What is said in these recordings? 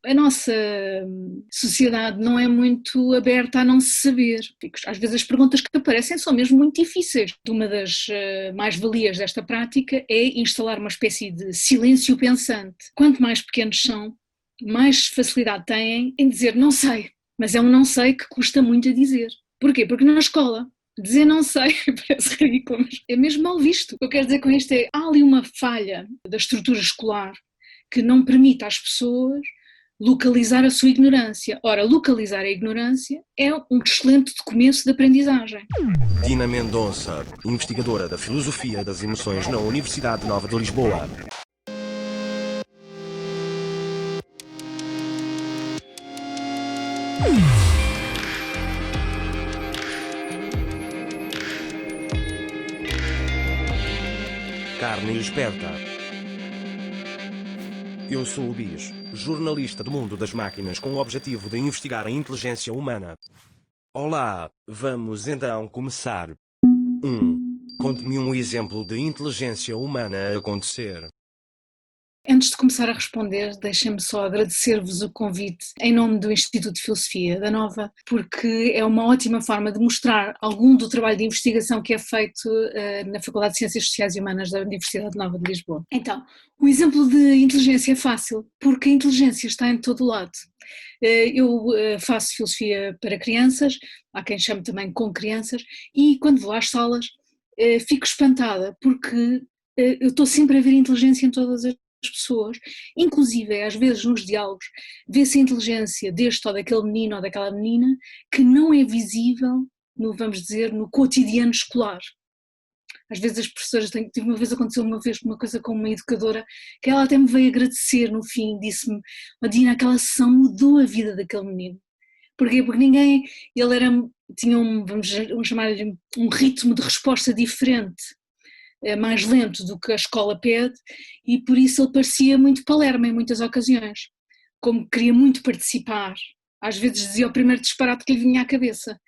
a nossa sociedade não é muito aberta a não se saber. Às vezes as perguntas que aparecem são mesmo muito difíceis. Uma das mais-valias desta prática é instalar uma espécie de silêncio pensante. Quanto mais pequenos são, mais facilidade têm em dizer não sei, mas é um não sei que custa muito a dizer. Porquê? Porque na escola dizer não sei parece ridículo, mas é mesmo mal visto. O que eu quero dizer com isto é, há ali uma falha da estrutura escolar que não permite às pessoas localizar a sua ignorância. Ora, localizar a ignorância é um excelente começo de aprendizagem. Dina Mendonça, investigadora da Filosofia das Emoções na Universidade Nova de Lisboa. Carne esperta. Eu sou o Bis, jornalista do mundo das máquinas com o objetivo de investigar a inteligência humana. Olá, vamos então começar. 1. Conte-me um exemplo de inteligência humana a acontecer. Antes de começar a responder, deixem-me só agradecer-vos o convite em nome do Instituto de Filosofia da Nova, porque é uma ótima forma de mostrar algum do trabalho de investigação que é feito na Faculdade de Ciências Sociais e Humanas da Universidade Nova de Lisboa. Então, o exemplo de inteligência é fácil, porque a inteligência está em todo lado. Eu faço filosofia para crianças, há quem chame também com crianças, e quando vou às salas fico espantada, porque eu estou sempre a ver inteligência em todas as pessoas, inclusive às vezes nos diálogos vê-se a inteligência deste ou daquele menino ou daquela menina que não é visível no, vamos dizer, no cotidiano escolar. Às vezes as professoras, uma vez aconteceu uma coisa com uma educadora, que ela até me veio agradecer no fim, disse-me, oh Dina, aquela sessão mudou a vida daquele menino. Porquê? Porque ele tinha vamos chamar-lhe um ritmo de resposta diferente, mais lento do que a escola pede, e por isso ele parecia muito Palermo em muitas ocasiões, como queria muito participar, às vezes dizia o primeiro disparate que lhe vinha à cabeça.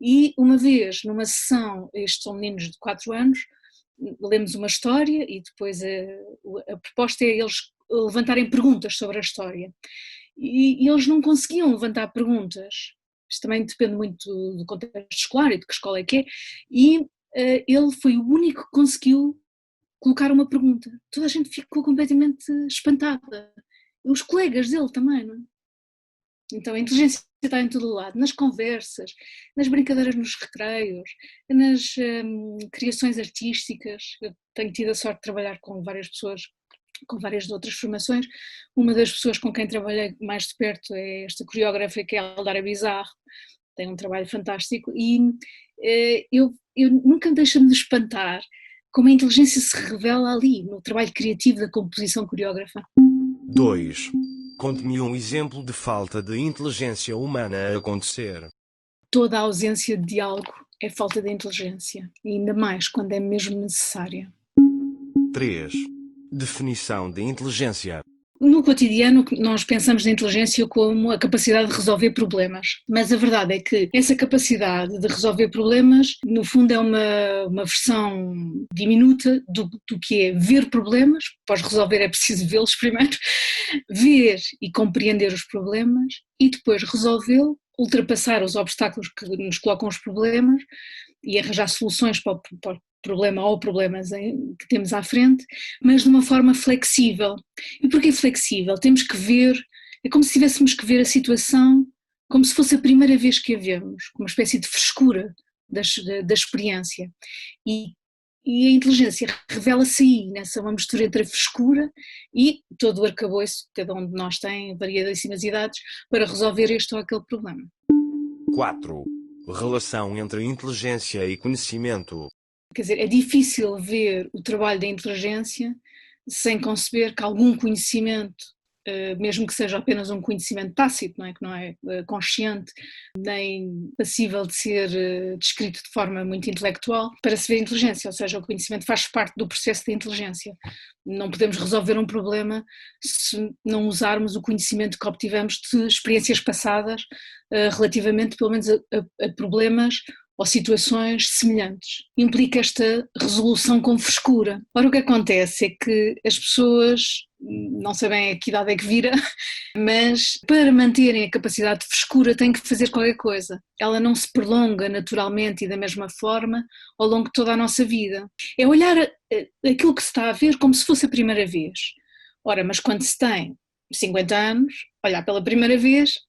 E uma vez, numa sessão, estes são meninos de 4 anos, lemos uma história e depois a proposta é eles levantarem perguntas sobre a história. E eles não conseguiam levantar perguntas, isto também depende muito do contexto escolar e de que escola é que é, e ele foi o único que conseguiu colocar uma pergunta. Toda a gente ficou completamente espantada. Os colegas dele também, não é? Então a inteligência está em todo o lado, nas conversas, nas brincadeiras nos recreios, nas criações artísticas. Eu tenho tido a sorte de trabalhar com várias pessoas, com várias outras formações. Uma das pessoas com quem trabalhei mais de perto é esta coreógrafa que é a Aldara Bizarro, tem um trabalho fantástico e eu nunca me deixo de espantar como a inteligência se revela ali, no trabalho criativo da composição coreógrafa. 2. Conte-me um exemplo de falta de inteligência humana a acontecer. Toda a ausência de diálogo é falta de inteligência, e ainda mais quando é mesmo necessária. 3. Definição de inteligência. No cotidiano nós pensamos na inteligência como a capacidade de resolver problemas, mas a verdade é que essa capacidade de resolver problemas no fundo é uma versão diminuta do que é ver problemas. Para os resolver é preciso vê-los primeiro, ver e compreender os problemas e depois resolvê-los, ultrapassar os obstáculos que nos colocam os problemas e arranjar soluções para o problema ou problemas que temos à frente, mas de uma forma flexível. E porquê flexível? Temos que ver, é como se tivéssemos que ver a situação como se fosse a primeira vez que a vemos, com uma espécie de frescura da experiência. E a inteligência revela-se aí, nessa uma mistura entre a frescura e todo o arcabouço que cada um de nós tem, variadíssimas idades, para resolver este ou aquele problema. 4. Relação entre inteligência e conhecimento. Quer dizer, é difícil ver o trabalho da inteligência sem conceber que algum conhecimento, mesmo que seja apenas um conhecimento tácito, não é? Que não é consciente nem passível de ser descrito de forma muito intelectual, para se ver a inteligência, ou seja, o conhecimento faz parte do processo da inteligência. Não podemos resolver um problema se não usarmos o conhecimento que obtivemos de experiências passadas relativamente, pelo menos, a problemas ou situações semelhantes. Implica esta resolução com frescura. Ora, o que acontece é que as pessoas não sei bem a que idade é que vira, mas para manterem a capacidade de frescura têm que fazer qualquer coisa. Ela não se prolonga naturalmente e da mesma forma ao longo de toda a nossa vida. É olhar aquilo que se está a ver como se fosse a primeira vez. Ora, mas quando se tem 50 anos, olhar pela primeira vez,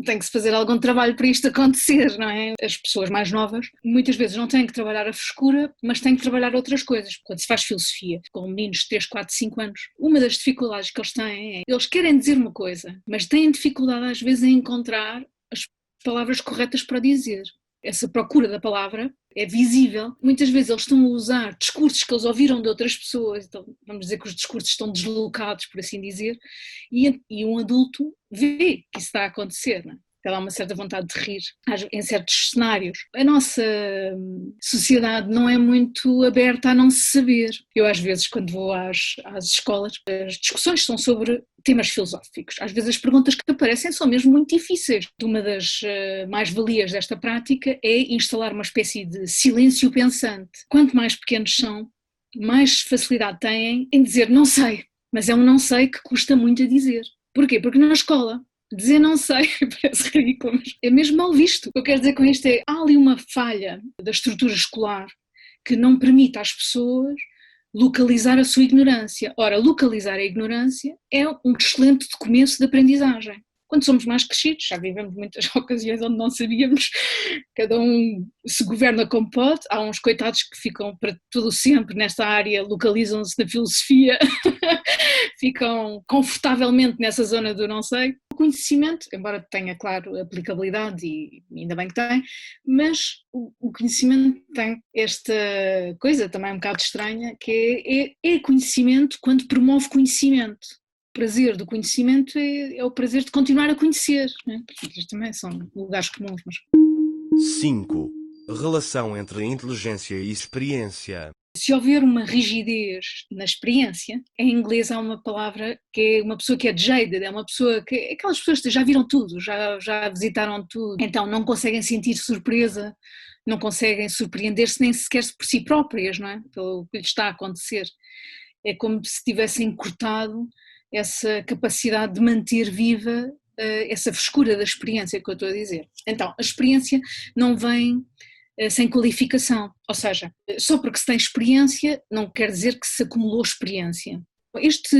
tem que se fazer algum trabalho para isto acontecer, não é? As pessoas mais novas muitas vezes não têm que trabalhar a frescura, mas têm que trabalhar outras coisas. Quando se faz filosofia com meninos de 3, 4, 5 anos, uma das dificuldades que eles têm é, eles querem dizer uma coisa, mas têm dificuldade às vezes em encontrar as palavras corretas para dizer. Essa procura da palavra é visível. Muitas vezes eles estão a usar discursos que eles ouviram de outras pessoas, então vamos dizer que os discursos estão deslocados, por assim dizer, e um adulto vê que isso está a acontecer, não é? Dá uma certa vontade de rir em certos cenários. A nossa sociedade não é muito aberta a não se saber. Eu às vezes quando vou às escolas, as discussões são sobre temas filosóficos. Às vezes as perguntas que aparecem são mesmo muito difíceis. Uma das mais-valias desta prática é instalar uma espécie de silêncio pensante. Quanto mais pequenos são, mais facilidade têm em dizer não sei, mas é um não sei que custa muito a dizer. Porquê? Porque na escola dizer não sei parece ridículo, mas é mesmo mal visto. O que eu quero dizer com isto é, há ali uma falha da estrutura escolar que não permite às pessoas localizar a sua ignorância. Ora, localizar a ignorância é um excelente começo de aprendizagem. Quando somos mais crescidos, já vivemos muitas ocasiões onde não sabíamos, cada um se governa como pode, há uns coitados que ficam para todo sempre nesta área, localizam-se na filosofia, ficam confortavelmente nessa zona do não sei. O conhecimento, embora tenha, claro, aplicabilidade e ainda bem que tem, mas o conhecimento tem esta coisa também um bocado estranha, que é conhecimento quando promove conhecimento. O prazer do conhecimento é o prazer de continuar a conhecer, né? Isto também são lugares comuns. Mas... 5. Relação entre inteligência e experiência. Se houver uma rigidez na experiência, em inglês há uma palavra que é uma pessoa que é jaded, é uma pessoa que, aquelas pessoas que já viram tudo, já visitaram tudo, então não conseguem sentir surpresa, não conseguem surpreender-se nem sequer por si próprias, não é? Pelo que lhes está a acontecer. É como se tivessem cortado essa capacidade de manter viva essa frescura da experiência que eu estou a dizer. Então, a experiência não vem sem qualificação, ou seja, só porque se tem experiência não quer dizer que se acumulou experiência. Este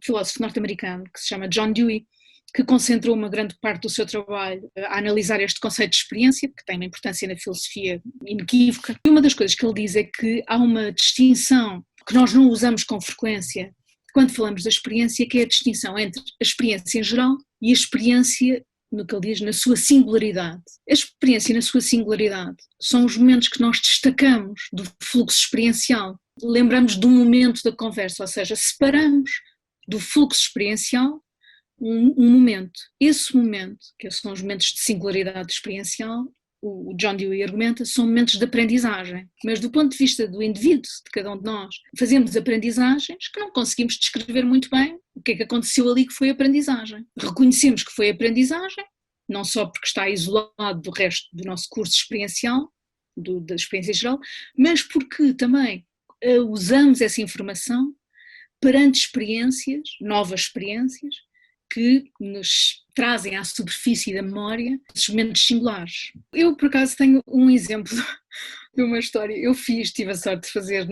filósofo norte-americano, que se chama John Dewey, que concentrou uma grande parte do seu trabalho a analisar este conceito de experiência, que tem uma importância na filosofia inequívoca, e uma das coisas que ele diz é que há uma distinção que nós não usamos com frequência quando falamos da experiência, que é a distinção entre a experiência em geral e a experiência, no que ele diz, na sua singularidade. A experiência na sua singularidade são os momentos que nós destacamos do fluxo experiencial. Lembramos de um momento da conversa, ou seja, separamos do fluxo experiencial um momento. Esse momento, que são os momentos de singularidade experiencial, o John Dewey argumenta, são momentos de aprendizagem, mas do ponto de vista do indivíduo, de cada um de nós, fazemos aprendizagens que não conseguimos descrever muito bem o que é que aconteceu ali que foi aprendizagem. Reconhecemos que foi aprendizagem, não só porque está isolado do resto do nosso curso experiencial, da experiência geral, mas porque também usamos essa informação perante experiências, novas experiências, que nos trazem à superfície da memória esses momentos singulares. Eu, por acaso, tenho um exemplo de uma história. Eu tive a sorte de fazer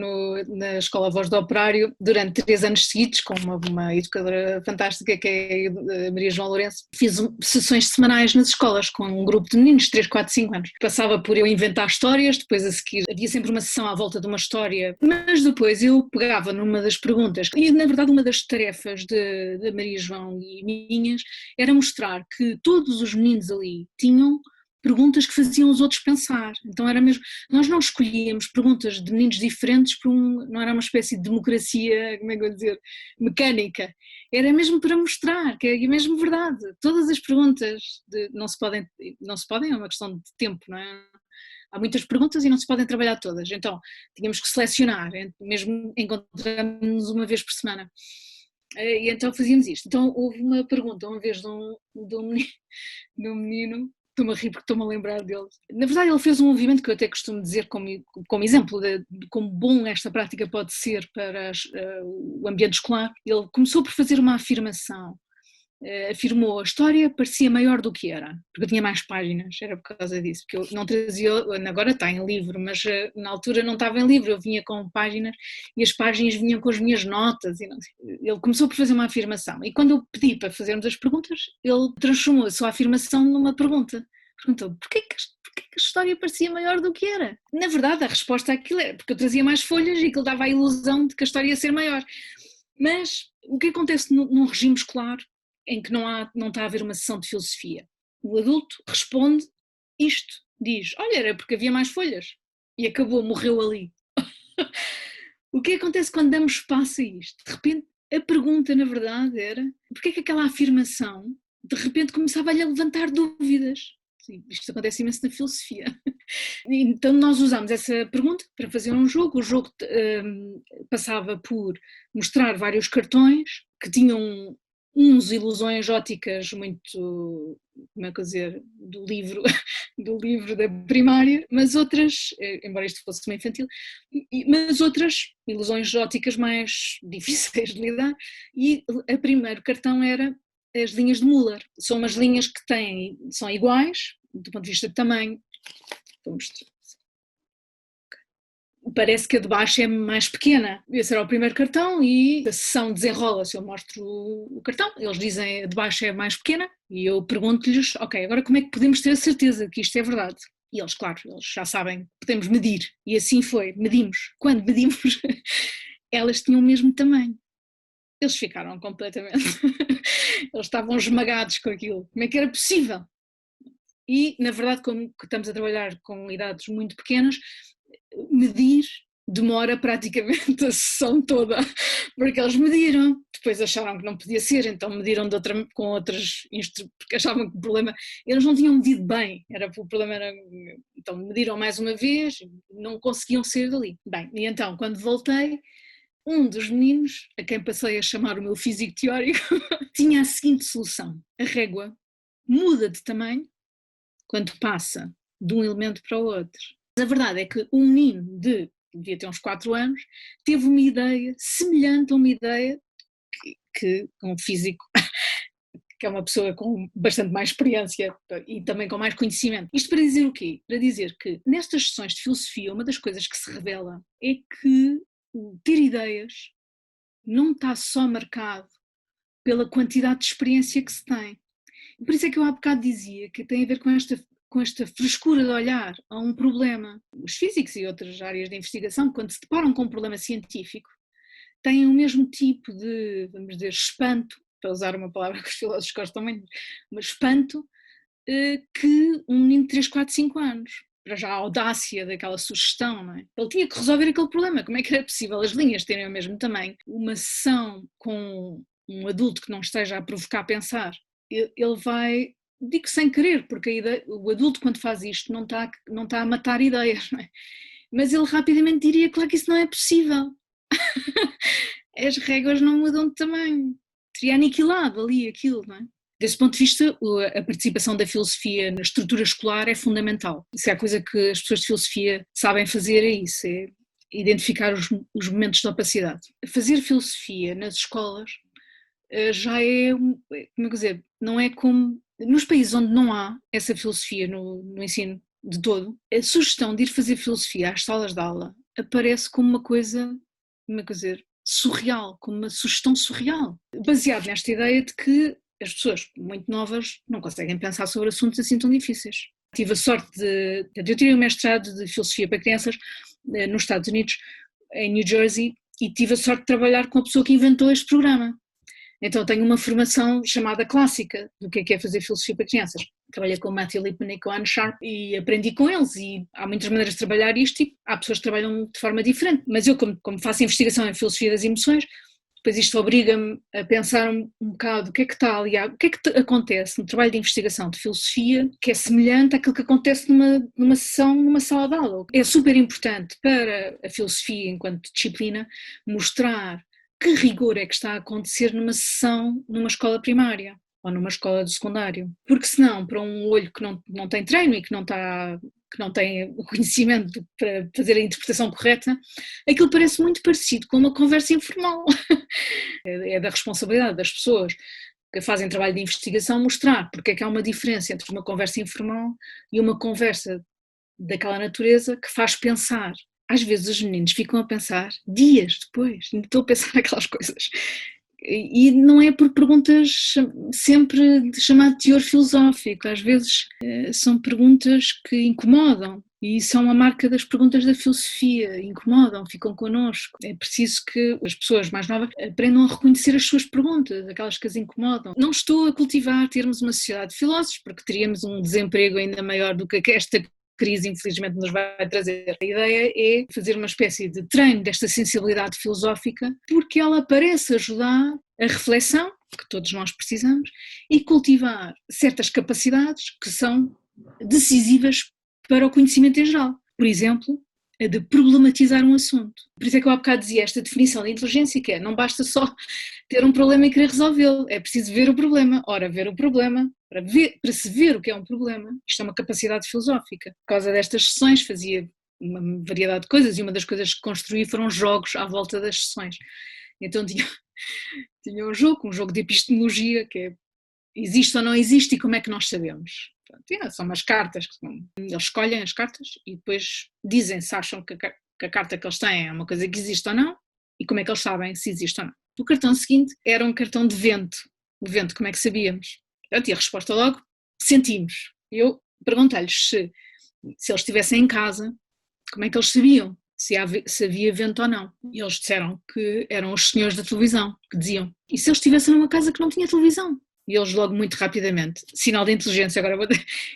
na Escola Voz do Operário durante 3 anos seguidos, com uma educadora fantástica que é a Maria João Lourenço. Fiz sessões semanais nas escolas com um grupo de meninos de 3, 4, 5 anos. Passava por eu inventar histórias, depois a seguir havia sempre uma sessão à volta de uma história, mas depois eu pegava numa das perguntas, e na verdade uma das tarefas da Maria João e minhas era mostrar que todos os meninos ali tinham perguntas que faziam os outros pensar. Então era mesmo, nós não escolhíamos perguntas de meninos diferentes não era uma espécie de democracia, como é que eu vou dizer, mecânica, era mesmo para mostrar que é mesmo verdade. Todas as perguntas não se podem, é uma questão de tempo, não é? Há muitas perguntas e não se podem trabalhar todas, então tínhamos que selecionar, mesmo encontramos uma vez por semana. E então fazíamos isto. Então houve uma pergunta uma vez de um menino Estou-me a rir porque estou-me a lembrar dele. Na verdade, ele fez um movimento que eu até costumo dizer como exemplo de como bom esta prática pode ser para o ambiente escolar. Ele começou por fazer uma afirmação. Afirmou a história parecia maior do que era, porque eu tinha mais páginas, era por causa disso, porque eu não trazia, agora está em livro, mas na altura não estava em livro, eu vinha com páginas e as páginas vinham com as minhas notas. E não sei. Ele começou por fazer uma afirmação e quando eu pedi para fazermos as perguntas, ele transformou a sua afirmação numa pergunta. Perguntou, porquê que a história parecia maior do que era? Na verdade, a resposta àquilo era porque eu trazia mais folhas e aquilo dava a ilusão de que a história ia ser maior. Mas o que acontece num regime escolar em que não está a haver uma sessão de filosofia? O adulto responde isto, diz, olha, era porque havia mais folhas e acabou, morreu ali. O que acontece quando damos espaço a isto? De repente, a pergunta na verdade era, porque é que aquela afirmação de repente começava-lhe a levantar dúvidas? Sim, isto acontece imenso na filosofia. Então nós usámos essa pergunta para fazer um jogo. O jogo passava por mostrar vários cartões que tinham uns ilusões óticas muito, como é que dizer, do livro da primária, mas outras, embora isto fosse uma infantil, mas outras ilusões óticas mais difíceis de lidar, e o primeiro cartão era as linhas de Muller. São umas linhas que são iguais, do ponto de vista de tamanho. Parece que a de baixo é mais pequena. Esse será o primeiro cartão e a sessão desenrola-se. Eu mostro o cartão, eles dizem a de baixo é mais pequena e eu pergunto-lhes, ok, agora como é que podemos ter a certeza que isto é verdade? E eles, claro, eles já sabem, podemos medir. E assim foi, medimos. Quando medimos, elas tinham o mesmo tamanho. Eles ficaram completamente... Eles estavam esmagados com aquilo. Como é que era possível? E, na verdade, como estamos a trabalhar com idades muito pequenas, medir demora praticamente a sessão toda, porque eles mediram, depois acharam que não podia ser, então mediram com outras, porque achavam que o problema, eles não tinham medido bem, o problema era, então mediram mais uma vez, não conseguiam sair dali. Bem, e então quando voltei, um dos meninos, a quem passei a chamar o meu físico teórico, tinha a seguinte solução: a régua muda de tamanho quando passa de um elemento para o outro. Mas a verdade é que um menino devia ter uns 4 anos, teve uma ideia semelhante a uma ideia que um físico, que é uma pessoa com bastante mais experiência e também com mais conhecimento. Isto para dizer o quê? Para dizer que nestas sessões de filosofia uma das coisas que se revela é que ter ideias não está só marcado pela quantidade de experiência que se tem. Por isso é que eu há bocado dizia que tem a ver com esta frescura de olhar a um problema. Os físicos e outras áreas de investigação, quando se deparam com um problema científico, têm o mesmo tipo de, vamos dizer, espanto, para usar uma palavra que os filósofos gostam muito, mas espanto, que um menino de 3, 4, 5 anos. Para já a audácia daquela sugestão, não é? Ele tinha que resolver aquele problema. Como é que era possível as linhas terem o mesmo tamanho? Uma sessão com um adulto que não esteja a provocar a pensar, ele vai, digo sem querer, porque o adulto quando faz isto não está a matar ideias, não é? Mas ele rapidamente diria, claro que isso não é possível. As réguas não mudam de tamanho. Teria aniquilado ali aquilo, não é? Desse ponto de vista, a participação da filosofia na estrutura escolar é fundamental. Isso é a coisa que as pessoas de filosofia sabem fazer, é isso, é identificar os momentos de opacidade. Fazer filosofia nas escolas já é, como é que dizer, não é como... Nos países onde não há essa filosofia no ensino de todo, a sugestão de ir fazer filosofia às salas de aula aparece como uma coisa, como é que dizer, surreal, como uma sugestão surreal, baseado nesta ideia de que as pessoas muito novas não conseguem pensar sobre assuntos assim tão difíceis. Tive a sorte eu tirei um mestrado de filosofia para crianças nos Estados Unidos, em New Jersey, e tive a sorte de trabalhar com a pessoa que inventou este programa. Então tenho uma formação chamada clássica do que é fazer filosofia para crianças. Trabalhei com o Matthew Lipman e com a Anne Sharp e aprendi com eles, e há muitas maneiras de trabalhar isto e há pessoas que trabalham de forma diferente. Mas eu, como faço investigação em filosofia das emoções, depois isto obriga-me a pensar um bocado o que é que está ali, o que é que acontece no trabalho de investigação de filosofia que é semelhante àquilo que acontece numa sessão, numa sala de aula. É super importante para a filosofia enquanto disciplina mostrar que rigor é que está a acontecer numa sessão, numa escola primária. ou numa escola de secundário. Porque senão, para um olho que não tem treino e que não tem o conhecimento para fazer a interpretação correta, aquilo parece muito parecido com uma conversa informal. É da responsabilidade das pessoas que fazem trabalho de investigação mostrar porque é que há uma diferença entre uma conversa informal e uma conversa daquela natureza que faz pensar. Às vezes os meninos ficam a pensar dias depois, ainda estou a pensar aquelas coisas. E não é por perguntas sempre de chamado teor filosófico, às vezes são perguntas que incomodam e são a marca das perguntas da filosofia, incomodam, ficam connosco. É preciso que as pessoas mais novas aprendam a reconhecer as suas perguntas, aquelas que as incomodam. Não estou a cultivar termos uma sociedade de filósofos, porque teríamos um desemprego ainda maior do que esta crise infelizmente nos vai trazer. A ideia é fazer uma espécie de treino desta sensibilidade filosófica, porque ela parece ajudar a reflexão, que todos nós precisamos, e cultivar certas capacidades que são decisivas para o conhecimento em geral. Por exemplo, a de problematizar um assunto. Por isso é que eu há bocado dizia esta definição de inteligência, que é, não basta só ter um problema e querer resolvê-lo, é preciso ver o problema. Ora, ver o problema, para se ver o que é um problema, isto é uma capacidade filosófica. Por causa destas sessões fazia uma variedade de coisas e uma das coisas que construí foram jogos à volta das sessões. Então tinha um jogo de epistemologia, que é existe ou não existe e como é que nós sabemos. São umas cartas, eles escolhem as cartas e depois dizem se acham que a carta que eles têm é uma coisa que existe ou não e como é que eles sabem se existe ou não. O cartão seguinte era um cartão de vento. O vento, como é que sabíamos? Eu tinha a resposta logo, sentimos. Eu perguntei-lhes se eles estivessem em casa, como é que eles sabiam se havia vento ou não. E eles disseram que eram os senhores da televisão que diziam. E se eles estivessem numa casa que não tinha televisão? E eles logo muito rapidamente, sinal de inteligência agora,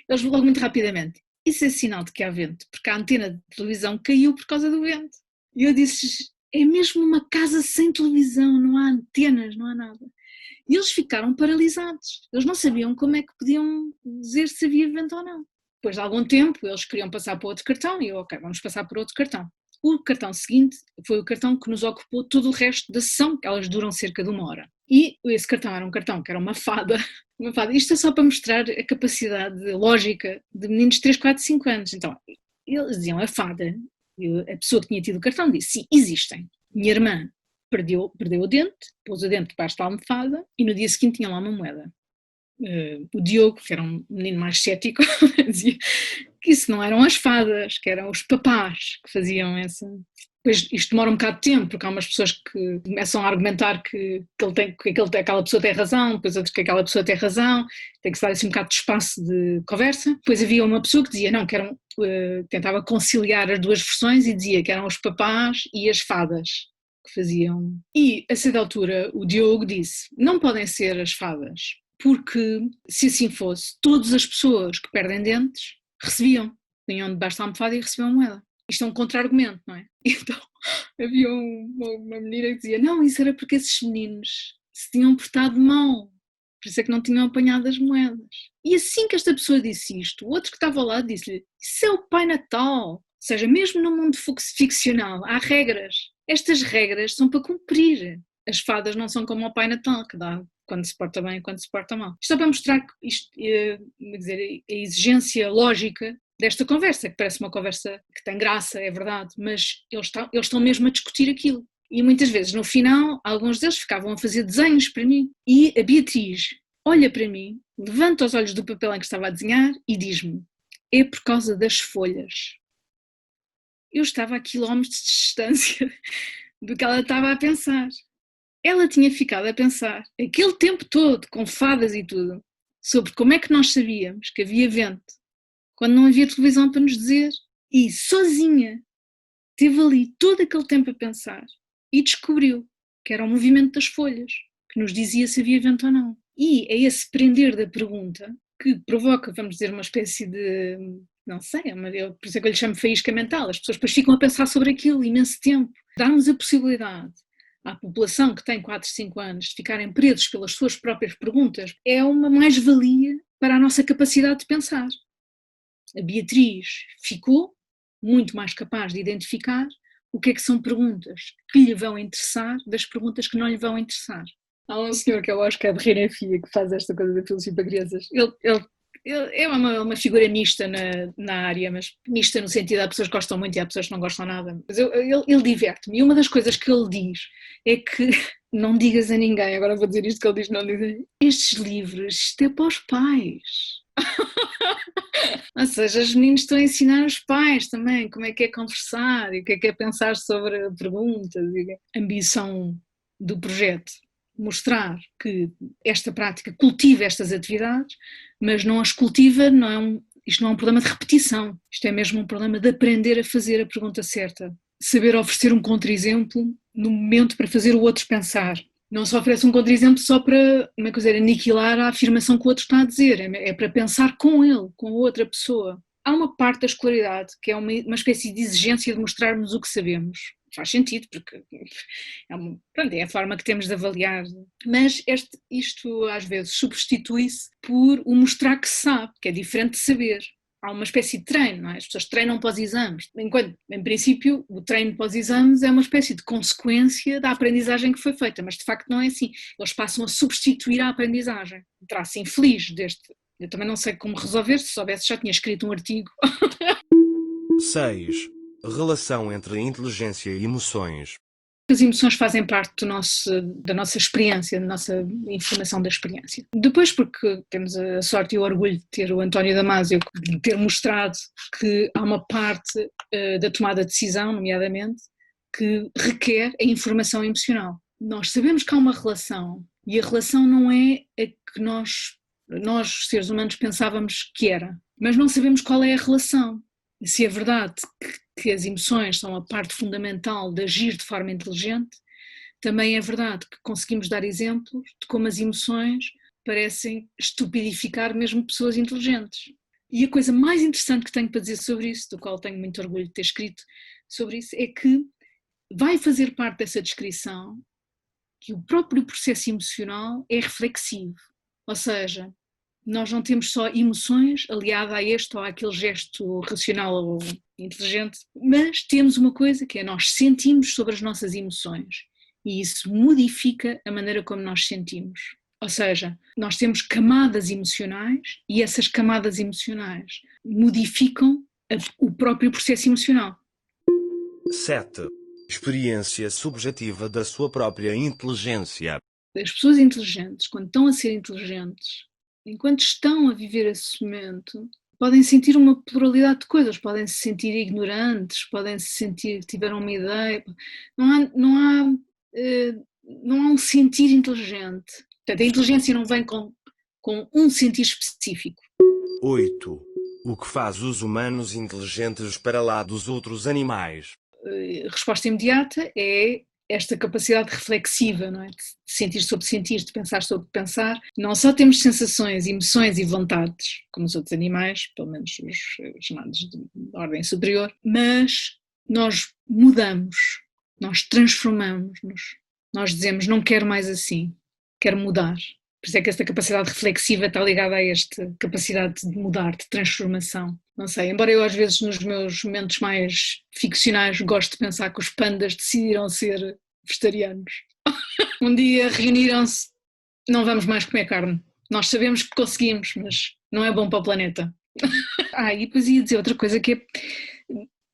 eles logo muito rapidamente, isso é sinal de que há vento, porque a antena de televisão caiu por causa do vento. E eu disse, é mesmo uma casa sem televisão, não há antenas, não há nada. E eles ficaram paralisados, eles não sabiam como é que podiam dizer se havia vento ou não. Depois de algum tempo eles queriam passar para outro cartão e eu, ok, vamos passar para outro cartão. O cartão seguinte foi o cartão que nos ocupou todo o resto da sessão, que elas duram cerca de 1 hora. E esse cartão era um cartão que era uma fada. Isto é só para mostrar a capacidade lógica de meninos de 3, 4, 5 anos. Então, eles diziam a fada, e a pessoa que tinha tido o cartão disse, sim, existem. Minha irmã perdeu o dente, pôs o dente debaixo da almofada e no dia seguinte tinha lá uma moeda. O Diogo, que era um menino mais cético, dizia que isso não eram as fadas, que eram os papás que faziam essa. Depois isto demora um bocado de tempo, porque há umas pessoas que começam a argumentar que aquela pessoa tem razão, depois outros que aquela pessoa tem razão, tem que se dar assim um bocado de espaço de conversa. Depois havia uma pessoa que dizia, não, que eram, tentava conciliar as duas versões e dizia que eram os papás e as fadas que faziam. E a certa altura o Diogo disse, não podem ser as fadas, porque se assim fosse, todas as pessoas que perdem dentes recebiam, vinham debaixo da almofada e recebiam moeda. Isto é um contra-argumento, não é? Então havia uma menina que dizia, não, isso era porque esses meninos se tinham portado mal, por isso é que não tinham apanhado as moedas. E assim que esta pessoa disse isto, o outro que estava ao lado disse-lhe, isso é o Pai Natal. Ou seja, mesmo no mundo ficcional há regras. Estas regras são para cumprir. As fadas não são como o Pai Natal, que dá quando se porta bem e quando se porta mal. Isto é para mostrar que a exigência lógica desta conversa, que parece uma conversa que tem graça, é verdade, mas eles estão mesmo a discutir aquilo. E muitas vezes, no final, alguns deles ficavam a fazer desenhos para mim. E a Beatriz olha para mim, levanta os olhos do papel em que estava a desenhar e diz-me, é por causa das folhas. Eu estava a quilómetros de distância do que ela estava a pensar. Ela tinha ficado a pensar, aquele tempo todo, com fadas e tudo, sobre como é que nós sabíamos que havia vento, quando não havia televisão para nos dizer, e sozinha teve ali todo aquele tempo a pensar e descobriu que era o movimento das folhas, que nos dizia se havia vento ou não. E é esse prender da pergunta que provoca, vamos dizer, uma espécie de, não sei, por isso é que eu lhe chamo faísca mental, as pessoas depois ficam a pensar sobre aquilo imenso tempo. Dar-nos a possibilidade à população que tem 4, 5 anos de ficarem presos pelas suas próprias perguntas é uma mais-valia para a nossa capacidade de pensar. A Beatriz ficou muito mais capaz de identificar o que é que são perguntas que lhe vão interessar das perguntas que não lhe vão interessar. Há um senhor que eu acho que é de Renafia, que faz esta coisa da filosofia para crianças. Ele é uma figura mista na área, mas mista no sentido de há pessoas que gostam muito e há pessoas que não gostam nada. Mas ele diverte-me. E uma das coisas que ele diz é que não digas a ninguém, agora vou dizer isto que ele diz, não digas, estes livros, isto é para os pais. Ou seja, os meninos estão a ensinar os pais também como é que é conversar e o que é pensar sobre perguntas e a ambição do projeto. Mostrar que esta prática cultiva estas atividades, mas não as cultiva, isto não é um problema de repetição, isto é mesmo um problema de aprender a fazer a pergunta certa. Saber oferecer um contra-exemplo no momento para fazer o outro pensar. Não se oferece um contra-exemplo só para, como é que dizer, aniquilar a afirmação que o outro está a dizer, é para pensar com ele, com a outra pessoa. Há uma parte da escolaridade que é uma espécie de exigência de mostrarmos o que sabemos. Faz sentido, porque é a forma que temos de avaliar. Mas isto às vezes substitui-se por o mostrar que se sabe, que é diferente de saber. Há uma espécie de treino, não é? As pessoas treinam para os exames, enquanto, em princípio, o treino para os exames é uma espécie de consequência da aprendizagem que foi feita, mas de facto não é assim. Eles passam a substituir a aprendizagem. Um traço infeliz deste. Eu também não sei como resolver, se soubesse já tinha escrito um artigo. 6. Relação entre inteligência e emoções. As emoções fazem parte da nossa experiência, da nossa informação da experiência. Depois, porque temos a sorte e o orgulho de ter o António Damasio, de ter mostrado que há uma parte da tomada de decisão, nomeadamente, que requer a informação emocional. Nós sabemos que há uma relação, e a relação não é a que nós seres humanos, pensávamos que era, mas não sabemos qual é a relação. Se é verdade que as emoções são a parte fundamental de agir de forma inteligente, também é verdade que conseguimos dar exemplos de como as emoções parecem estupidificar mesmo pessoas inteligentes. E a coisa mais interessante que tenho para dizer sobre isso, do qual tenho muito orgulho de ter escrito sobre isso, é que vai fazer parte dessa descrição que o próprio processo emocional é reflexivo. Ou seja, nós não temos só emoções aliada a este ou àquele gesto racional ou inteligente, mas temos uma coisa que é nós sentimos sobre as nossas emoções e isso modifica a maneira como nós sentimos. Ou seja, nós temos camadas emocionais e essas camadas emocionais modificam o próprio processo emocional. 7. Experiência subjetiva da sua própria inteligência. As pessoas inteligentes, quando estão a ser inteligentes, enquanto estão a viver esse momento, podem sentir uma pluralidade de coisas, podem se sentir ignorantes, podem se sentir que tiveram uma ideia, não há um sentir inteligente. Portanto, a inteligência não vem com um sentir específico. 8. O que faz os humanos inteligentes para lá dos outros animais? A resposta imediata é esta capacidade reflexiva, não é? De sentir sobre sentir, de pensar sobre pensar. Não só temos sensações, emoções e vontades, como os outros animais, pelo menos os chamados de ordem superior, mas nós mudamos, nós transformamos-nos, nós dizemos não quero mais assim, quero mudar. Por isso é que esta capacidade reflexiva está ligada a esta capacidade de mudar, de transformação. Não sei, embora eu às vezes nos meus momentos mais ficcionais gosto de pensar que os pandas decidiram ser vegetarianos. Um dia reuniram-se, não vamos mais comer carne. Nós sabemos que conseguimos, mas não é bom para o planeta. E depois ia dizer outra coisa que é,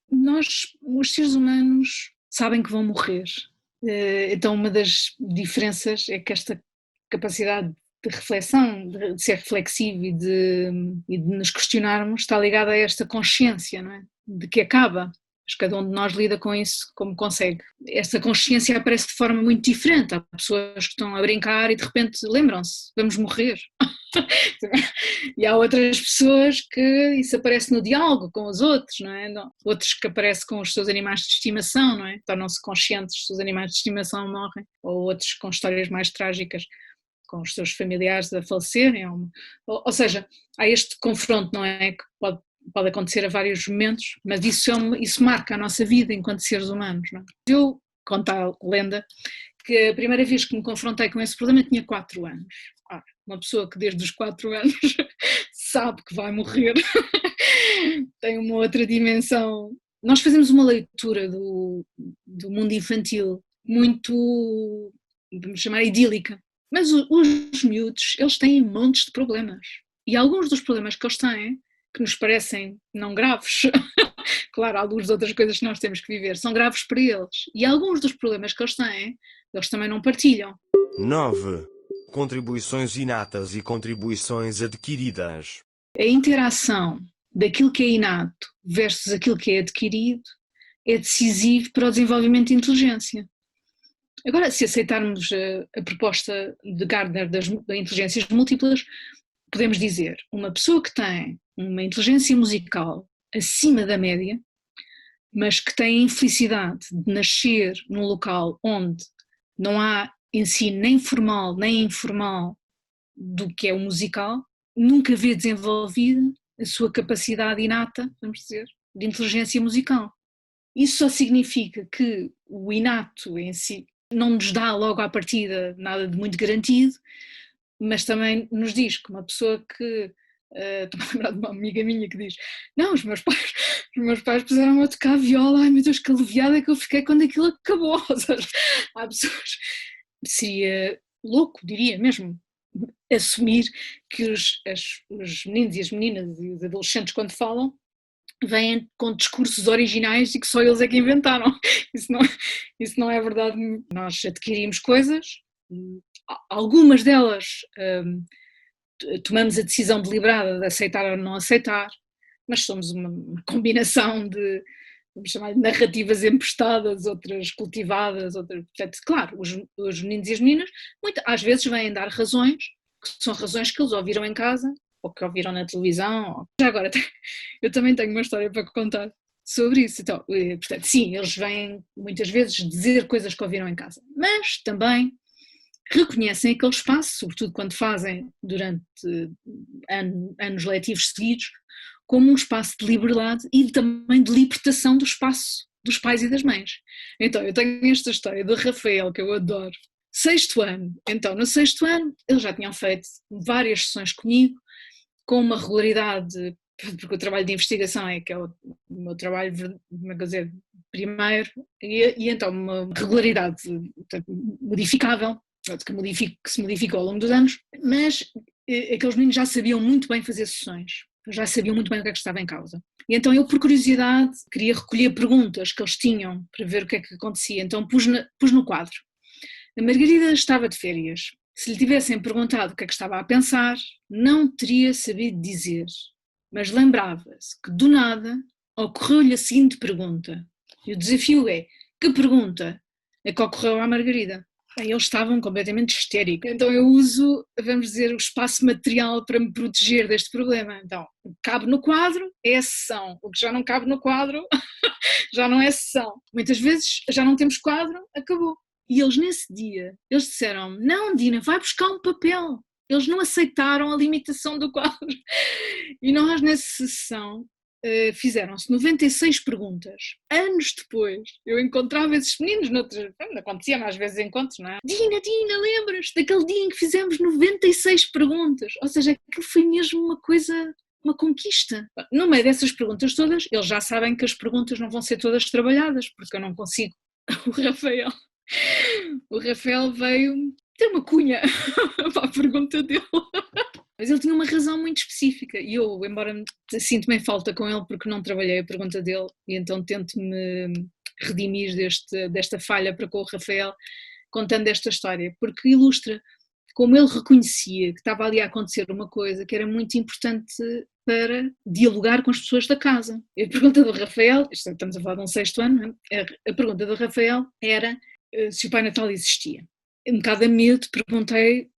nós, os seres humanos, sabem que vão morrer. Então uma das diferenças é que esta capacidade de reflexão, de ser reflexivo e de nos questionarmos está ligada a esta consciência, não é? De que acaba, mas cada um de nós lida com isso como consegue. Esta consciência aparece de forma muito diferente, há pessoas que estão a brincar e de repente lembram-se, vamos morrer. E há outras pessoas que isso aparece no diálogo com os outros, não é? Outros que aparecem com os seus animais de estimação, não é? Tornam-se conscientes que os seus animais de estimação morrem, ou outros com histórias mais trágicas, com os seus familiares a falecerem, ou seja, há este confronto, não é, que pode acontecer a vários momentos, mas isso marca a nossa vida enquanto seres humanos, não é? Eu conto a lenda que a primeira vez que me confrontei com esse problema tinha 4 anos. Uma pessoa que desde os 4 anos sabe que vai morrer, tem uma outra dimensão. Nós fazemos uma leitura do mundo infantil muito, vamos chamar, idílica. Mas os miúdos, eles têm montes de problemas. E alguns dos problemas que eles têm, que nos parecem não graves, claro, algumas outras coisas que nós temos que viver, são graves para eles. E alguns dos problemas que eles têm, eles também não partilham. 9. Contribuições inatas e contribuições adquiridas. A interação daquilo que é inato versus aquilo que é adquirido é decisivo para o desenvolvimento de inteligência. Agora, se aceitarmos a proposta de Gardner das inteligências múltiplas, podemos dizer, uma pessoa que tem uma inteligência musical acima da média, mas que tem a infelicidade de nascer num local onde não há ensino nem formal nem informal do que é o musical, nunca vê desenvolvida a sua capacidade inata, vamos dizer, de inteligência musical. Isso só significa que o inato em si não nos dá logo à partida nada de muito garantido, mas também nos diz que uma pessoa que, estou-me a lembrar de uma amiga minha que diz, não, os meus pais puseram-me a tocar viola, ai meu Deus, que aliviada que eu fiquei quando aquilo acabou. Ou seja, há pessoas, seria louco, diria mesmo, assumir que os meninos e as meninas e os adolescentes quando falam, vêm com discursos originais e que só eles é que inventaram. Isso não é verdade. Nós adquirimos coisas, algumas delas tomamos a decisão deliberada de aceitar ou não aceitar, mas somos uma combinação de, vamos chamar de narrativas emprestadas, outras cultivadas, outras, portanto, claro, os meninos e as meninas às vezes vêm dar razões, que são razões que eles ouviram em casa, ou que ouviram na televisão. Já agora, eu também tenho uma história para contar sobre isso. Então, portanto, sim, eles vêm muitas vezes dizer coisas que ouviram em casa, mas também reconhecem aquele espaço, sobretudo quando fazem durante anos letivos seguidos, como um espaço de liberdade e também de libertação do espaço dos pais e das mães. Então, eu tenho esta história do Rafael, que eu adoro. Sexto ano. Então, no sexto ano, eles já tinham feito várias sessões comigo, com uma regularidade, porque o trabalho de investigação é o meu trabalho, como é que dizer, primeiro, e então uma regularidade modificável, que se modificou ao longo dos anos, mas aqueles meninos já sabiam muito bem fazer sessões, já sabiam muito bem o que é que estava em causa. E então eu, por curiosidade, queria recolher perguntas que eles tinham para ver o que é que acontecia, então pus no quadro. A Margarida estava de férias. Se lhe tivessem perguntado o que é que estava a pensar, não teria sabido dizer, mas lembrava-se que do nada ocorreu-lhe a seguinte pergunta. E o desafio é, que pergunta é que ocorreu à Margarida? Eles estavam completamente histéricos. Então eu uso, vamos dizer, o espaço material para me proteger deste problema. Então, o que cabe no quadro é a sessão. O que já não cabe no quadro já não é sessão. Muitas vezes já não temos quadro, acabou. E eles nesse dia, eles disseram, não Dina, vai buscar um papel. Eles não aceitaram a limitação do quadro. E nós nessa sessão fizeram-se 96 perguntas. Anos depois, eu encontrava esses meninos, acontecia às vezes encontros, não é? Dina, lembras daquele dia em que fizemos 96 perguntas? Ou seja, aquilo foi mesmo uma coisa, uma conquista. No meio dessas perguntas todas, eles já sabem que as perguntas não vão ser todas trabalhadas, porque eu não consigo. O Rafael veio ter uma cunha para a pergunta dele. Mas ele tinha uma razão muito específica e eu, embora sinto-me em falta com ele porque não trabalhei a pergunta dele e então tento-me redimir desta falha para com o Rafael contando esta história, porque ilustra como ele reconhecia que estava ali a acontecer uma coisa que era muito importante para dialogar com as pessoas da casa. A pergunta do Rafael, estamos a falar de um sexto ano, a pergunta do Rafael era se o Pai Natal existia. Um bocado a medo, perguntei,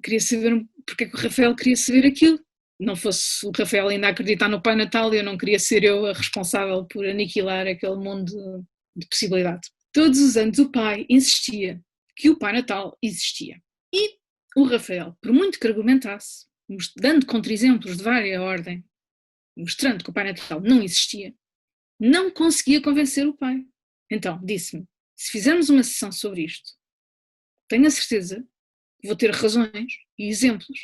queria saber porque é que o Rafael queria saber aquilo. Não fosse o Rafael ainda acreditar no Pai Natal, eu não queria ser eu a responsável por aniquilar aquele mundo de possibilidade. Todos os anos o pai insistia que o Pai Natal existia. E o Rafael, por muito que argumentasse, dando contra-exemplos de várias ordem, mostrando que o Pai Natal não existia, não conseguia convencer o pai. Então disse-me, se fizermos uma sessão sobre isto, tenho a certeza que vou ter razões e exemplos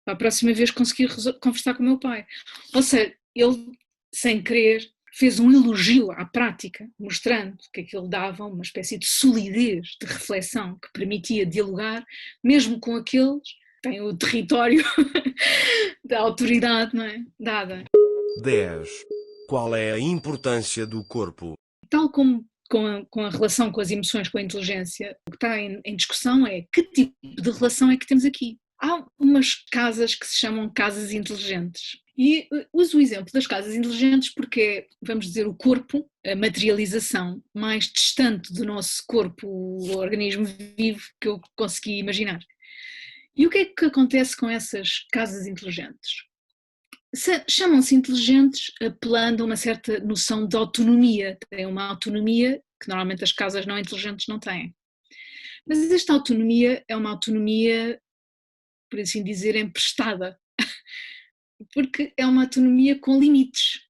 para a próxima vez conseguir conversar com o meu pai. Ou seja, ele, sem querer, fez um elogio à prática, mostrando que aquilo dava uma espécie de solidez de reflexão que permitia dialogar, mesmo com aqueles que têm o território da autoridade, não é? Dada. 10. Qual é a importância do corpo? Tal como com a relação com as emoções, com a inteligência, o que está em discussão é que tipo de relação é que temos aqui. Há umas casas que se chamam casas inteligentes. E uso o exemplo das casas inteligentes porque é, vamos dizer, o corpo, a materialização mais distante do nosso corpo, o organismo vivo que eu consegui imaginar. E o que é que acontece com essas casas inteligentes? Chamam-se inteligentes apelando a uma certa noção de autonomia. Têm uma autonomia que normalmente as casas não inteligentes não têm. Mas esta autonomia é uma autonomia, por assim dizer, emprestada, porque é uma autonomia com limites.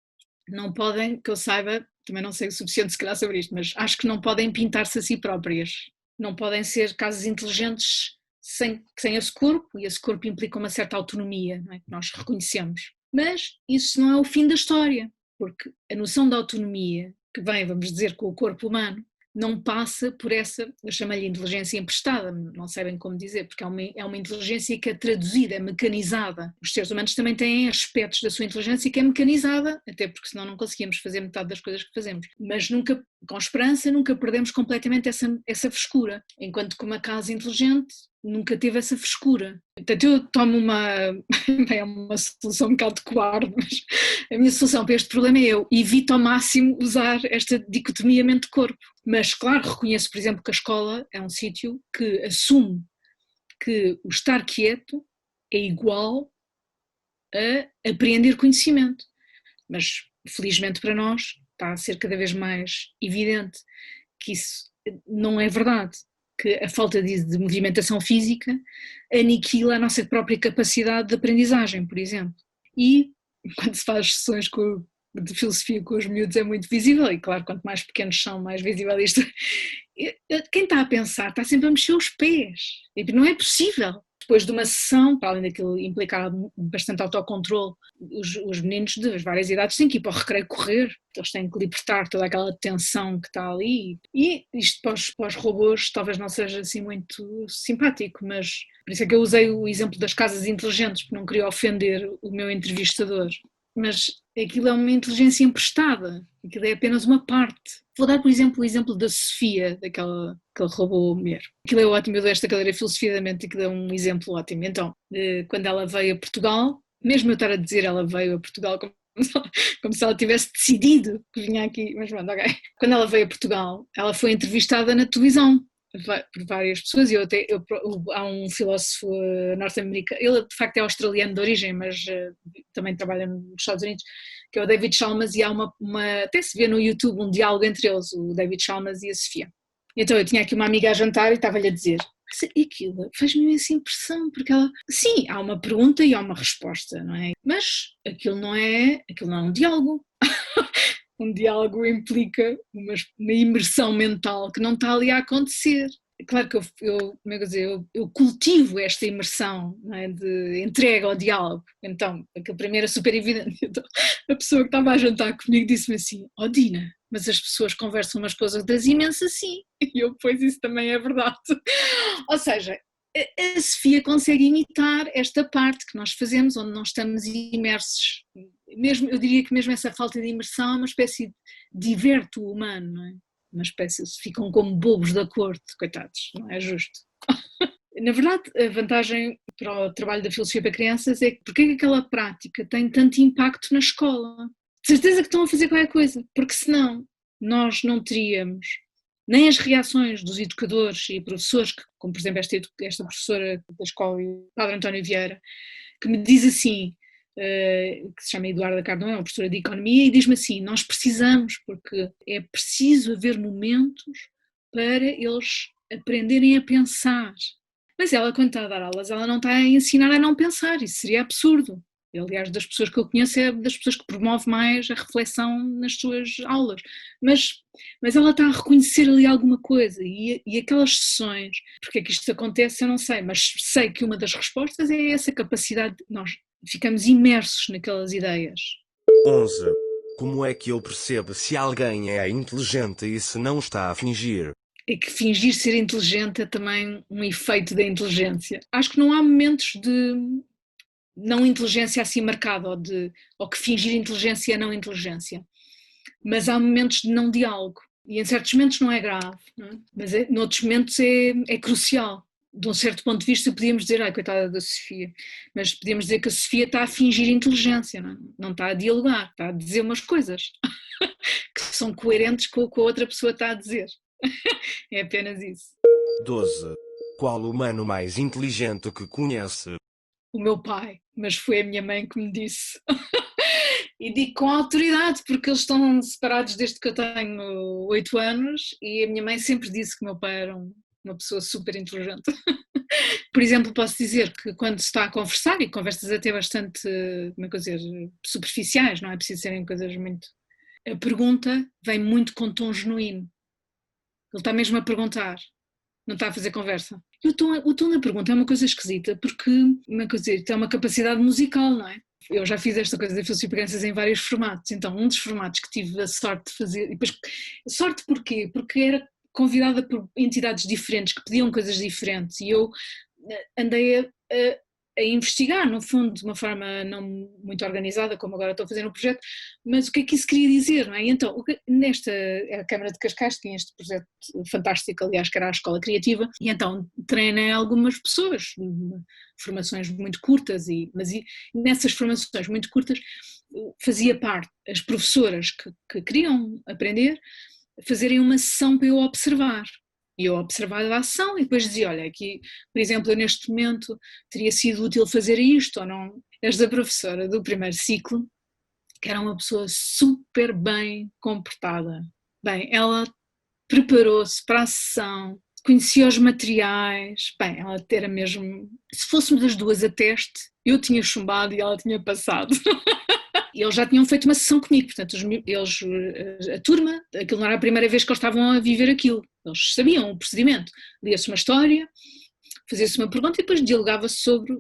Não podem, que eu saiba, também não sei o suficiente se calhar sobre isto, mas acho que não podem pintar-se a si próprias. Não podem ser casas inteligentes sem esse corpo, e esse corpo implica uma certa autonomia, não é? Que nós reconhecemos. Mas isso não é o fim da história, porque a noção de autonomia, que vem, vamos dizer, com o corpo humano, não passa por essa, eu chamo-lhe inteligência emprestada, não sei bem como dizer, porque é uma inteligência que é traduzida, é mecanizada. Os seres humanos também têm aspectos da sua inteligência que é mecanizada, até porque senão não conseguíamos fazer metade das coisas que fazemos. Mas nunca, com esperança, nunca perdemos completamente essa frescura, enquanto que uma casa inteligente nunca teve essa frescura. Portanto, eu tomo é uma solução um bocado cobarde, mas a minha solução para este problema é eu evito ao máximo usar esta dicotomia mente-corpo. Mas, claro, reconheço, por exemplo, que a escola é um sítio que assume que o estar quieto é igual a apreender conhecimento. Mas, felizmente para nós, está a ser cada vez mais evidente que isso não é verdade, que a falta de movimentação física aniquila a nossa própria capacidade de aprendizagem, por exemplo. E quando se faz sessões de filosofia com os miúdos é muito visível, e claro, quanto mais pequenos são, mais visível isto. Quem está a pensar está sempre a mexer os pés, e não é possível. Depois de uma sessão, para além daquilo implicar bastante autocontrole, os meninos de várias idades têm que ir para o recreio correr, eles têm que libertar toda aquela tensão que está ali. E isto para os robôs talvez não seja assim muito simpático, mas por isso é que eu usei o exemplo das casas inteligentes, porque não queria ofender o meu entrevistador. Mas aquilo é uma inteligência emprestada, aquilo é apenas uma parte. Vou dar, por exemplo, o exemplo da Sofia, daquele robô mulher. Aquilo é ótimo, eu dou esta cadeira filosofia da mente, aquilo é um exemplo ótimo. Então, quando ela veio a Portugal, mesmo eu estar a dizer ela veio a Portugal como se ela tivesse decidido que vinha aqui, mas pronto, ok. Quando ela veio a Portugal, ela foi entrevistada na televisão por várias pessoas, há um filósofo norte-americano, ele de facto é australiano de origem, mas também trabalha nos Estados Unidos, que é o David Chalmers, e há até se vê no YouTube um diálogo entre eles, o David Chalmers e a Sofia. Então eu tinha aqui uma amiga a jantar e estava-lhe a dizer, e aquilo fez-me essa impressão, porque ela, sim, há uma pergunta e há uma resposta, não é? Mas aquilo não é um diálogo. Um diálogo implica uma imersão mental que não está ali a acontecer. Claro que como é que eu dizer, eu cultivo esta imersão, não é, de entrega ao diálogo, então aquilo para mim era super evidente. Então, a pessoa que estava a jantar comigo disse-me assim, oh Dina, mas as pessoas conversam umas com as outras imenso assim, e eu, pois isso também é verdade. Ou seja, a Sofia consegue imitar esta parte que nós fazemos, onde nós estamos imersos. Mesmo, eu diria que mesmo essa falta de imersão é uma espécie de diverto humano, não é? Uma espécie, ficam como bobos da corte, coitados, não é justo. Na verdade, a vantagem para o trabalho da filosofia para crianças é que porque é que aquela prática tem tanto impacto na escola? De certeza que estão a fazer qualquer coisa, porque senão nós não teríamos nem as reações dos educadores e professores, como por exemplo esta professora da escola, o Padre António Vieira, que me diz assim, que se chama Eduarda Cardão, é uma professora de Economia, e diz-me assim, nós precisamos, porque é preciso haver momentos para eles aprenderem a pensar. Mas ela, quando está a dar aulas, ela não está a ensinar a não pensar, isso seria absurdo. Aliás, das pessoas que eu conheço é das pessoas que promove mais a reflexão nas suas aulas, mas ela está a reconhecer ali alguma coisa e aquelas sessões, porque é que isto acontece eu não sei, mas sei que uma das respostas é essa capacidade de nós ficamos imersos naquelas ideias. 11. Como é que eu percebo se alguém é inteligente e se não está a fingir? É que fingir ser inteligente é também um efeito da inteligência. Acho que não há momentos de não inteligência assim marcada, ou que fingir inteligência é não inteligência. Mas há momentos de não diálogo. E em certos momentos não é grave, não é? Mas noutros momentos é crucial. De um certo ponto de vista podíamos dizer, ai, coitada da Sofia, mas podíamos dizer que a Sofia está a fingir inteligência, não é? Não está a dialogar, está a dizer umas coisas que são coerentes com o que a outra pessoa está a dizer. É apenas isso. 12. Qual o humano mais inteligente que conhece? O meu pai, mas foi a minha mãe que me disse. E digo com autoridade, porque eles estão separados desde que eu tenho 8 anos e a minha mãe sempre disse que o meu pai era uma pessoa super inteligente. Por exemplo, posso dizer que quando se está a conversar, e conversas até bastante, como é que eu dizer, superficiais, não é preciso serem coisas muito... A pergunta vem muito com tom genuíno. Ele está mesmo a perguntar, não está a fazer conversa. E o tom da pergunta é uma coisa esquisita, porque, como é que eu dizer, tem uma capacidade musical, não é? Eu já fiz esta coisa de filosofia para crianças em vários formatos, então um dos formatos que tive a sorte de fazer, e depois, sorte porquê? Porque era convidada por entidades diferentes que pediam coisas diferentes e eu andei a investigar, no fundo, de uma forma não muito organizada, como agora estou a fazer no projeto, mas o que é que isso queria dizer, não é? E então, nesta a Câmara de Cascais tinha este projeto fantástico, aliás, que era a Escola Criativa, e então treinei algumas pessoas, formações muito curtas, mas nessas formações muito curtas fazia parte as professoras que queriam aprender, fazerem uma sessão para eu observar. E eu observava a ação e depois dizia, olha, aqui, por exemplo, eu neste momento teria sido útil fazer isto ou não. Esta professora do primeiro ciclo, que era uma pessoa super bem comportada. Bem, ela preparou-se para a sessão, conhecia os materiais, bem, ela era mesmo... Se fôssemos as duas a teste, eu tinha chumbado e ela tinha passado. E eles já tinham feito uma sessão comigo, portanto, a turma, aquilo não era a primeira vez que eles estavam a viver aquilo, eles sabiam o procedimento, lia-se uma história, fazia-se uma pergunta e depois dialogava-se sobre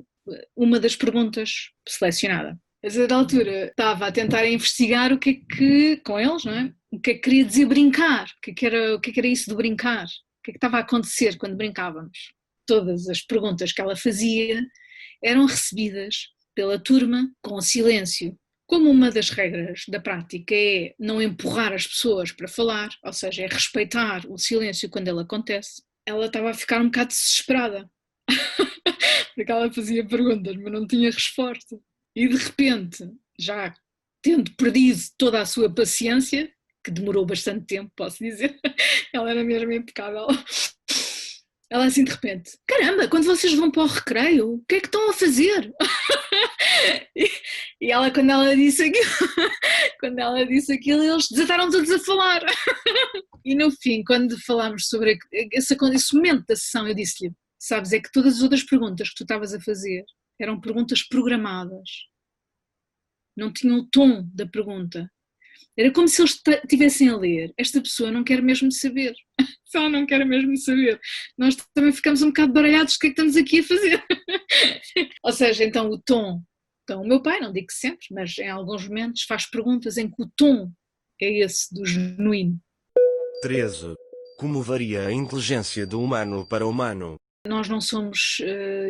uma das perguntas selecionada. A certa altura estava a tentar investigar o que é que, com eles, não é? O que é que queria dizer brincar, o que é que era isso de brincar, o que é que estava a acontecer quando brincávamos. Todas as perguntas que ela fazia eram recebidas pela turma com silêncio. Como uma das regras da prática é não empurrar as pessoas para falar, ou seja, é respeitar o silêncio quando ele acontece, ela estava a ficar um bocado desesperada, porque ela fazia perguntas, mas não tinha resposta. E de repente, já tendo perdido toda a sua paciência, que demorou bastante tempo, posso dizer, ela era mesmo impecável. Ela assim de repente, caramba, quando vocês vão para o recreio, o que é que estão a fazer? E ela, quando ela disse aquilo, eles desataram todos a falar. E no fim, quando falámos sobre esse momento da sessão, eu disse-lhe, sabes, é que todas as outras perguntas que tu estavas a fazer eram perguntas programadas. Não tinham o tom da pergunta. Era como se eles estivessem a ler, esta pessoa não quer mesmo saber. Só não quer mesmo saber. Nós também ficamos um bocado baralhados do que é que estamos aqui a fazer. Ou seja, então o tom. Então o meu pai, não digo que sempre, mas em alguns momentos faz perguntas em que o tom é esse do genuíno. 13. Como varia a inteligência do humano para o humano? Nós não somos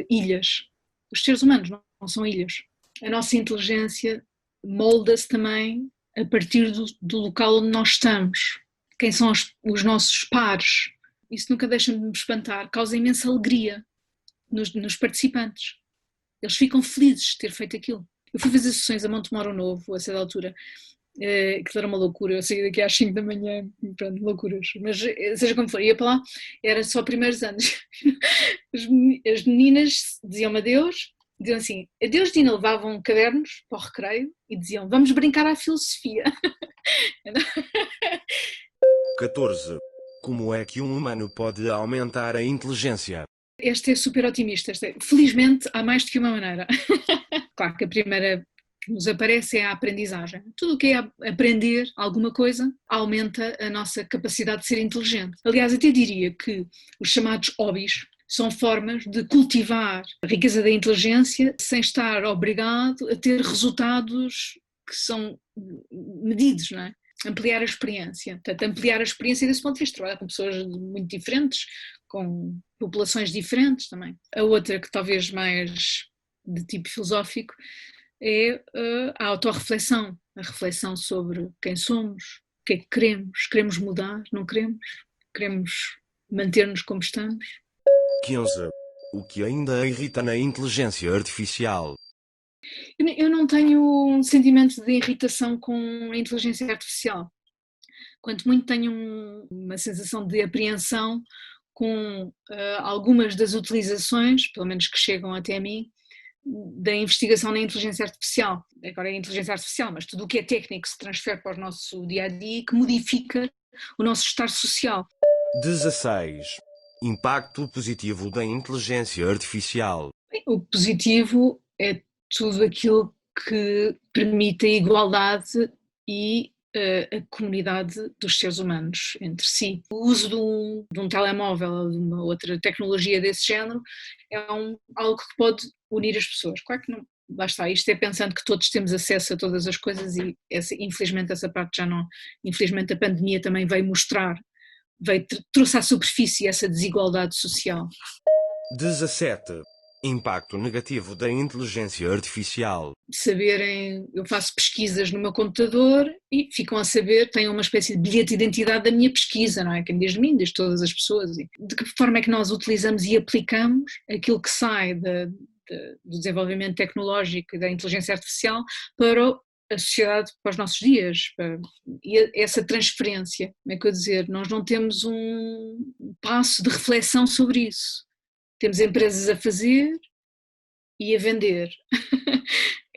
ilhas. Os seres humanos não são ilhas. A nossa inteligência molda-se também a partir do local onde nós estamos. Quem são os nossos pares? Isso nunca deixa de me espantar, causa imensa alegria nos participantes. Eles ficam felizes de ter feito aquilo. Eu fui fazer sessões a Montemoro Novo, a certa altura, aquilo era uma loucura, eu saí daqui às 5 da manhã, pronto, loucuras, mas seja como for, ia para lá, era só primeiros anos. As meninas diziam-me adeus, diziam assim, adeus Dina, levavam cadernos para o recreio e diziam, vamos brincar à filosofia. 14. Como é que um humano pode aumentar a inteligência? Este é super otimista. Felizmente, há mais do que uma maneira. Claro que a primeira que nos aparece é a aprendizagem. Tudo o que é aprender alguma coisa aumenta a nossa capacidade de ser inteligente. Aliás, até diria que os chamados hobbies são formas de cultivar a riqueza da inteligência sem estar obrigado a ter resultados que são medidos, não é? Ampliar a experiência. Portanto, ampliar a experiência desse ponto de vista, trabalhar com pessoas muito diferentes, com populações diferentes também. A outra, que talvez mais de tipo filosófico, é a autorreflexão, a reflexão sobre quem somos, o que é que queremos mudar, não queremos manter-nos como estamos. 15. O que ainda irrita na inteligência artificial? Eu não tenho um sentimento de irritação com a inteligência artificial. Quanto muito tenho uma sensação de apreensão com algumas das utilizações, pelo menos que chegam até mim, da investigação na inteligência artificial. Agora é a inteligência artificial, mas tudo o que é técnico se transfere para o nosso dia-a-dia e que modifica o nosso estar social. 16. Impacto positivo da inteligência artificial. O positivo é tudo aquilo que permite a igualdade e a comunidade dos seres humanos entre si. O uso de um telemóvel ou de uma outra tecnologia desse género é algo que pode unir as pessoas. Claro que não, lá está, isto é pensando que todos temos acesso a todas as coisas e infelizmente essa parte já não, infelizmente a pandemia também trouxe à superfície essa desigualdade social. 17. Impacto negativo da inteligência artificial. Saberem, eu faço pesquisas no meu computador e ficam a saber, têm uma espécie de bilhete de identidade da minha pesquisa, não é? Quem diz de mim, diz todas as pessoas. De que forma é que nós utilizamos e aplicamos aquilo que sai do desenvolvimento tecnológico e da inteligência artificial para a sociedade, para os nossos dias, e essa transferência, como é que eu dizer, nós não temos um passo de reflexão sobre isso. Temos empresas a fazer e a vender.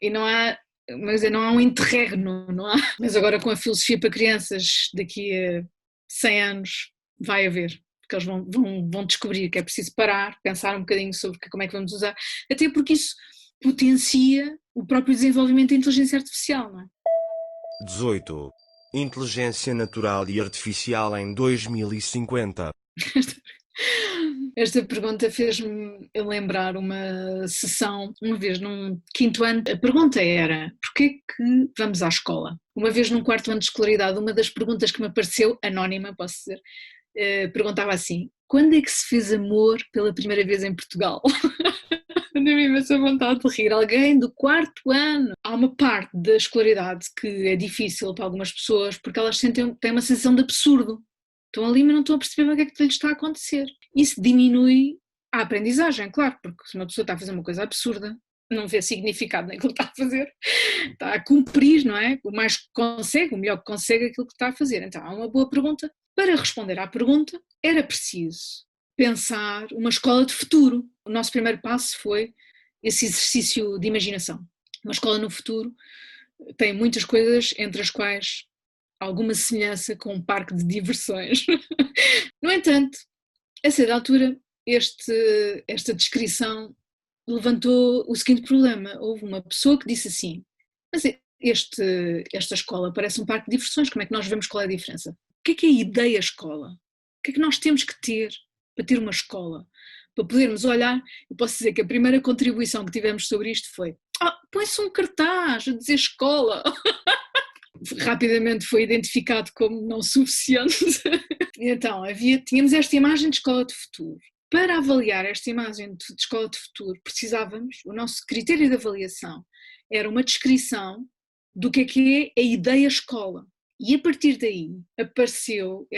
E não há um interregno, não há? Mas agora com a filosofia para crianças, daqui a 100 anos, vai haver. Porque eles vão descobrir que é preciso parar, pensar um bocadinho sobre como é que vamos usar, até porque isso potencia o próprio desenvolvimento da inteligência artificial, não é? 18. Inteligência natural e artificial em 2050. Esta pergunta fez-me lembrar uma sessão, uma vez num quinto ano. A pergunta era: porquê que vamos à escola? Uma vez num quarto ano de escolaridade, uma das perguntas que me apareceu, anónima, posso dizer, perguntava assim: quando é que se fez amor pela primeira vez em Portugal? Deu-me imensa vontade de rir. Alguém do quarto ano. Há uma parte da escolaridade que é difícil para algumas pessoas porque elas têm uma sensação de absurdo. Estão ali, mas não estão a perceber o que é que lhes está a acontecer. Isso diminui a aprendizagem, claro, porque se uma pessoa está a fazer uma coisa absurda, não vê significado naquilo que está a fazer, está a cumprir, não é? O mais que consegue, o melhor que consegue aquilo que está a fazer. Então, há uma boa pergunta. Para responder à pergunta, era preciso pensar uma escola de futuro. O nosso primeiro passo foi esse exercício de imaginação. Uma escola no futuro tem muitas coisas, entre as quais alguma semelhança com um parque de diversões. No entanto, a certa altura, esta descrição levantou o seguinte problema. Houve uma pessoa que disse assim: mas esta escola parece um parque de diversões, como é que nós vemos qual é a diferença? O que é a ideia escola? O que é que nós temos que ter para ter uma escola? Para podermos olhar, eu posso dizer que a primeira contribuição que tivemos sobre isto foi: põe-se um cartaz a dizer escola. Rapidamente foi identificado como não suficiente. Então, tínhamos esta imagem de escola de futuro. Para avaliar esta imagem de escola de futuro, precisávamos, o nosso critério de avaliação era uma descrição do que é a ideia escola. E a partir daí apareceu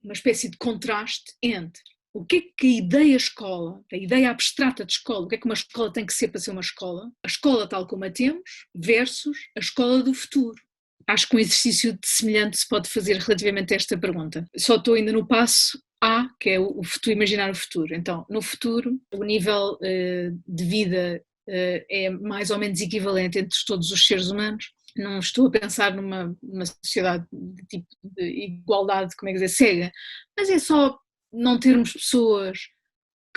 uma espécie de contraste entre o que é a ideia escola, a ideia abstrata de escola, o que é que uma escola tem que ser para ser uma escola, a escola tal como a temos, versus a escola do futuro. Acho que um exercício semelhante se pode fazer relativamente a esta pergunta. Só estou ainda no passo A, que é o futuro, imaginar o futuro. Então, no futuro, o nível de vida é mais ou menos equivalente entre todos os seres humanos. Não estou a pensar numa sociedade de tipo de igualdade, como é que dizer, cega, mas é só não termos pessoas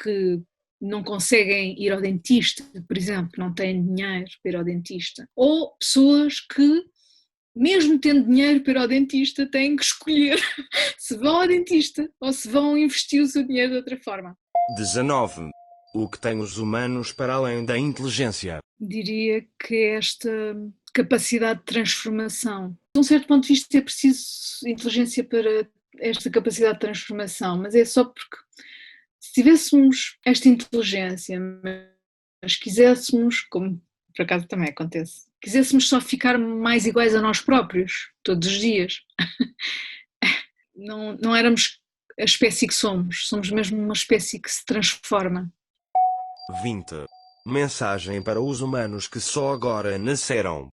que não conseguem ir ao dentista, por exemplo, não têm dinheiro para ir ao dentista, ou pessoas que, mesmo tendo dinheiro para ir ao dentista, têm que escolher se vão ao dentista ou se vão investir o seu dinheiro de outra forma. 19. O que tem os humanos para além da inteligência? Diria que esta capacidade de transformação. De um certo ponto de vista é preciso inteligência para esta capacidade de transformação, mas é só porque se tivéssemos esta inteligência, mas quiséssemos, como por acaso também acontece, quiséssemos só ficar mais iguais a nós próprios, todos os dias, não éramos a espécie que somos mesmo uma espécie que se transforma. 20. Mensagem para os humanos que só agora nasceram.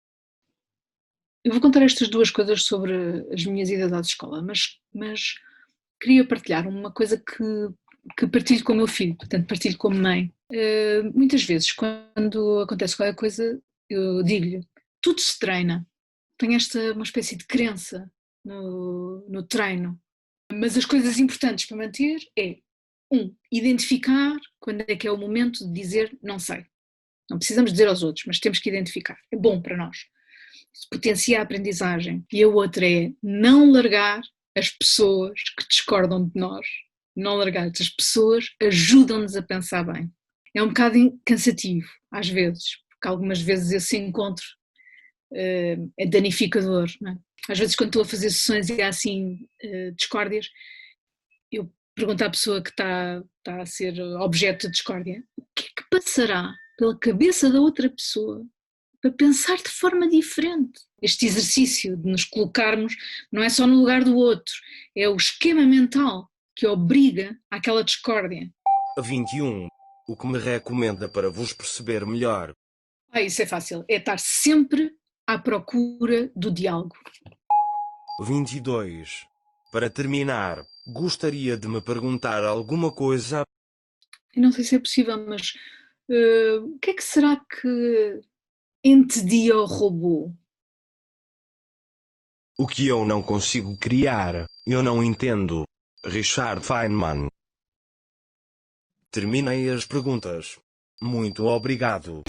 Eu vou contar estas duas coisas sobre as minhas idas à escola, mas queria partilhar uma coisa que partilho com o meu filho, portanto partilho com a mãe. Muitas vezes, quando acontece qualquer coisa, eu digo-lhe, tudo se treina. Tenho uma espécie de crença no treino. Mas as coisas importantes para manter é, identificar quando é que é o momento de dizer não sei. Não precisamos dizer aos outros, mas temos que identificar. É bom para nós. Isso potencia a aprendizagem. E a outra é não largar as pessoas que discordam de nós. Não largar. As pessoas ajudam-nos a pensar bem. É um bocado cansativo, às vezes, porque algumas vezes esse encontro é danificador. Não é? Às vezes, quando estou a fazer sessões e há assim discórdias, eu pergunto à pessoa que está a ser objeto de discórdia, o que é que passará pela cabeça da outra pessoa para pensar de forma diferente? Este exercício de nos colocarmos não é só no lugar do outro, é o esquema mental que obriga àquela discórdia. 21. O que me recomenda para vos perceber melhor? Isso é fácil, é estar sempre à procura do diálogo. 22. Para terminar, gostaria de me perguntar alguma coisa? Eu não sei se é possível, mas o que é que será que entedia o robô? O que eu não consigo criar, eu não entendo. Richard Feynman. Terminei as perguntas. Muito obrigado.